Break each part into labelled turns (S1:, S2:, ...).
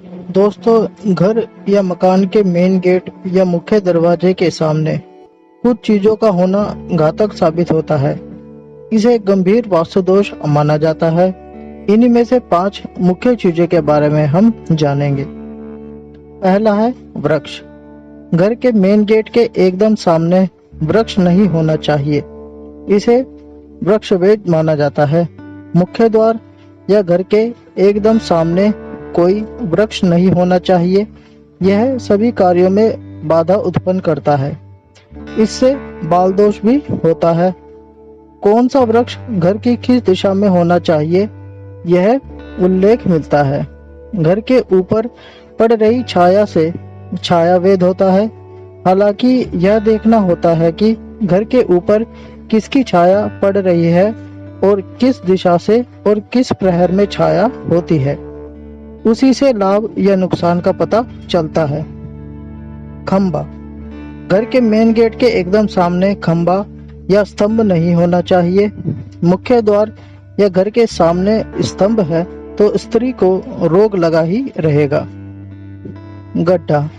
S1: दोस्तों, घर या मकान के मेन गेट या मुख्य दरवाजे के सामने कुछ चीजों का होना घातक साबित होता है। इसे गंभीर वास्तु दोष माना जाता है। इन्हीं में से 5 मुख्य चीजों के बारे में हम जानेंगे। पहला है वृक्ष। घर के मेन गेट के एकदम सामने वृक्ष नहीं होना चाहिए। इसे वृक्षवेद माना जाता है। मुख्य द्वार या घर के एकदम सामने कोई वृक्ष नहीं होना चाहिए। यह सभी कार्यों में बाधा उत्पन्न करता है। इससे बाल दोष भी होता है। कौन सा वृक्ष घर की किस दिशा में होना चाहिए, यह उल्लेख मिलता है। घर के ऊपर पड़ रही छाया से छायावेद होता है। हालांकि यह देखना होता है कि घर के ऊपर किसकी छाया पड़ रही है और किस दिशा से और किस प्रहर में छाया होती है। उसी से लाभ या नुकसान का पता चलता है। खंबा। घर के मेन गेट के एकदम सामने खंबा या स्तंभ नहीं होना चाहिए। मुख्य द्वार या घर के सामने स्तंभ है तो स्त्री को रोग लगा ही रहेगा। गड्ढा।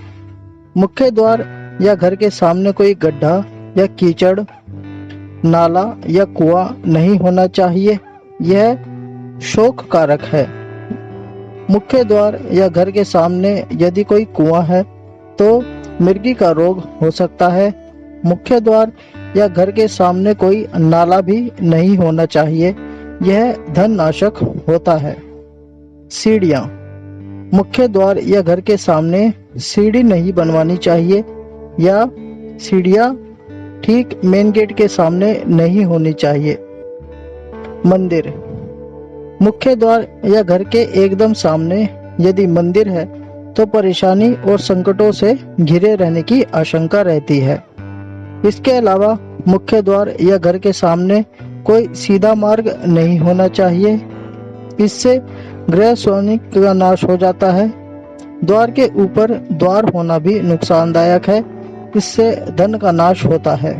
S1: मुख्य द्वार या घर के सामने कोई गड्ढा या कीचड़, नाला या कुआं नहीं होना चाहिए। यह शोक कारक है। मुख्य द्वार या घर के सामने यदि कोई कुआं है तो मिर्गी का रोग हो सकता है। मुख्य द्वार या घर के सामने कोई नाला भी नहीं होना चाहिए। यह धन नाशक होता है। सीढ़ियाँ। मुख्य द्वार या घर के सामने सीढ़ी नहीं बनवानी चाहिए या सीढ़ियाँ ठीक मेन गेट के सामने नहीं होनी चाहिए। मंदिर। मुख्य द्वार या घर के एकदम सामने यदि मंदिर है तो परेशानी और संकटों से घिरे रहने की आशंका रहती है। इसके अलावा मुख्य द्वार या घर के सामने कोई सीधा मार्ग नहीं होना चाहिए। इससे गृह स्वामी का नाश हो जाता है। द्वार के ऊपर द्वार होना भी नुकसानदायक है। इससे धन का नाश होता है।